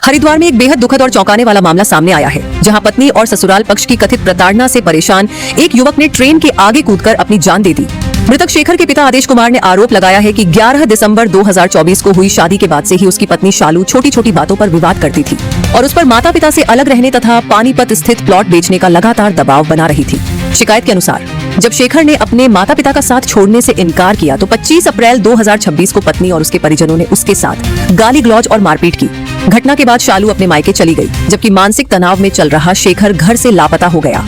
हरिद्वार में एक बेहद दुखद और चौंकाने वाला मामला सामने आया है, जहां पत्नी और ससुराल पक्ष की कथित प्रताड़ना से परेशान एक युवक ने ट्रेन के आगे कूदकर अपनी जान दे दी। मृतक शेखर के पिता आदेश कुमार ने आरोप लगाया है कि 11 दिसंबर 2024 को हुई शादी के बाद से ही उसकी पत्नी शालू छोटी छोटी बातों पर विवाद करती थी और उस पर माता पिता से अलग रहने तथा पानीपत स्थित प्लॉट बेचने का लगातार दबाव बना रही थी। शिकायत के अनुसार जब शेखर ने अपने माता पिता का साथ छोड़ने से इनकार किया तो 25 अप्रैल 2026 को पत्नी और उसके परिजनों ने उसके साथ गाली गलौज और मारपीट की। घटना के बाद शालू अपने मायके चली गई, जबकि मानसिक तनाव में चल रहा शेखर घर से लापता हो गया।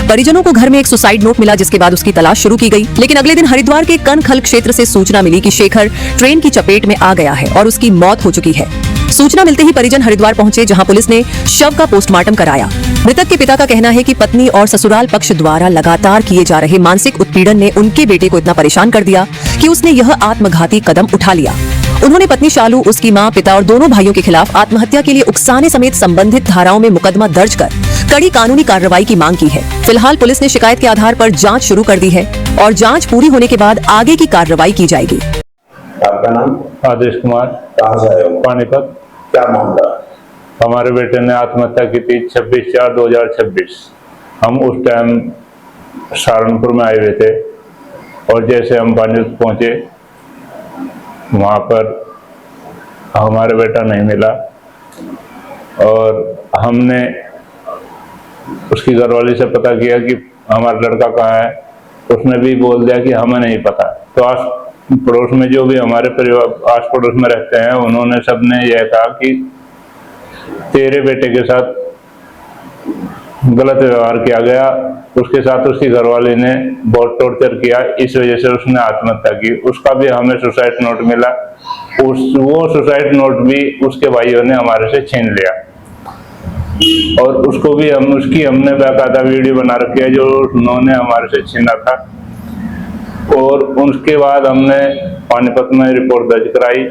परिजनों को घर में एक सुसाइड नोट मिला, जिसके बाद उसकी तलाश शुरू की गई, लेकिन अगले दिन हरिद्वार के कनखल क्षेत्र से सूचना मिली कि शेखर ट्रेन की चपेट में आ गया है और उसकी मौत हो चुकी है। सूचना मिलते ही परिजन हरिद्वार पहुंचे, जहां पुलिस ने शव का पोस्टमार्टम कराया। मृतक के पिता का कहना है कि पत्नी और ससुराल पक्ष द्वारा लगातार किए जा रहे मानसिक उत्पीड़न ने उनके बेटे को इतना परेशान कर दिया कि उसने यह आत्मघाती कदम उठा लिया। उन्होंने पत्नी शालू, उसकी मां, पिता और दोनों भाइयों के खिलाफ आत्महत्या के लिए उकसाने समेत संबंधित धाराओं में मुकदमा दर्ज कर कड़ी कानूनी कार्रवाई की मांग की है। फिलहाल पुलिस ने शिकायत के आधार पर जांच शुरू कर दी है और जांच पूरी होने के बाद आगे की कार्रवाई की जाएगी। आपका नाम? आदेश कुमार। कहाँ से आए हो? पानीपत। क्या मामला? हमारे बेटे ने आत्महत्या की थी 26/4/2026। हम उस टाइम सहारनपुर में आए हुए थे और जैसे हम पानीपत पहुंचे, वहाँ पर हमारे बेटा नहीं मिला और हमने उसकी घरवाली से पता किया कि हमारा लड़का कहाँ है। उसने भी बोल दिया कि हमें नहीं पता। तो आस पड़ोस में जो भी हमारे परिवार आस पड़ोस में रहते हैं, उन्होंने सबने यह कहा कि तेरे बेटे के साथ गलत व्यवहार किया गया, उसके साथ उसकी घरवाली ने बहुत टॉर्चर किया, इस वजह से उसने आत्महत्या की। उसका भी हमें सुसाइड नोट मिला। वो सुसाइड नोट भी उसके भाइयों ने हमारे से छीन लिया और उसको भी हमने बाकायदा वीडियो बना रखी है जो उन्होंने हमारे से छीना था। और उसके बाद हमने पानीपत में रिपोर्ट दर्ज कराई।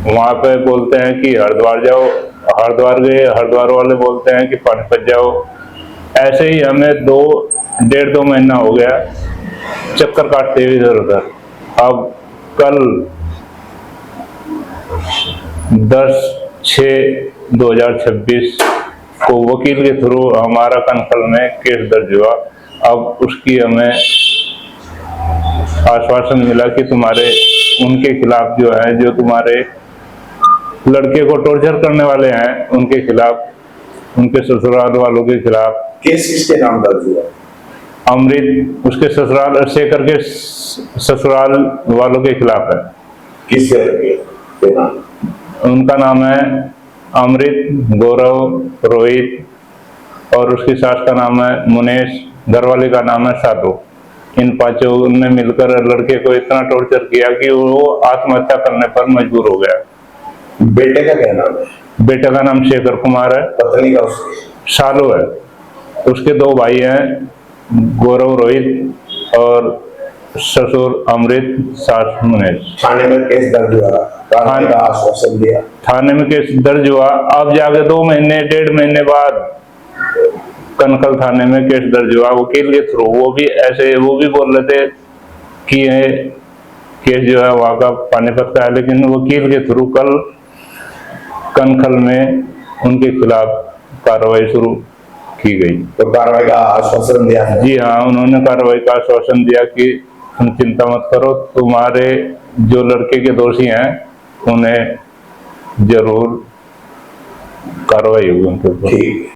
वहाँ पे बोलते हैं कि हरिद्वार जाओ, हरिद्वार गए, हरिद्वार वाले बोलते हैं कि पानीपत जाओ। ऐसे ही हमें 1.5-2 महीना हो गया चक्कर काटते हुए इधर उधर। अब कल 10/6/2026 को वकील के थ्रू हमारा कनखल में केस दर्ज हुआ। अब उसकी हमें आश्वासन मिला कि तुम्हारे उनके खिलाफ जो है, जो तुम्हारे लड़के को टॉर्चर करने वाले हैं, उनके खिलाफ, उनके ससुराल वालों के खिलाफ। केस किसके नाम दर्ज हुआ? अमृत, उसके ससुराल, शेखर के ससुराल वालों के खिलाफ है। किसके लड़के नाम? उनका नाम है अमृत, गौरव, रोहित और उसकी सास का नाम है मुनेश, घरवाले का नाम है साधु। इन पांचों ने मिलकर लड़के को इतना टॉर्चर किया कि वो आत्महत्या करने पर मजबूर हो गया। बेटे का क्या नाम है? बेटे का नाम शेखर कुमार है। पत्नी का? उसकी शालू है। उसके 2 भाई हैं, गौरव, रोहित और ससुर अमृत, सास मुनेश। थाने में केस दर्ज हुआ, थाने का आश्वासन दिया? थाने में केस दर्ज हुआ। अब जाके 2 महीने 1.5 महीने बाद कनखल थाने में केस दर्ज हुआ वकील के थ्रू। वो भी बोल रहे थे कि ये केस जो है वहाँ का पानीपत का है, लेकिन वकील के थ्रू कल कनखल में उनके खिलाफ कार्रवाई शुरू की गई। तो कार्रवाई का आश्वासन दिया है? जी हाँ, उन्होंने कार्रवाई का आश्वासन दिया कि तुम चिंता मत करो, तुम्हारे जो लड़के के दोषी हैं उन्हें जरूर कार्रवाई होगी उनके ऊपर। ठीक।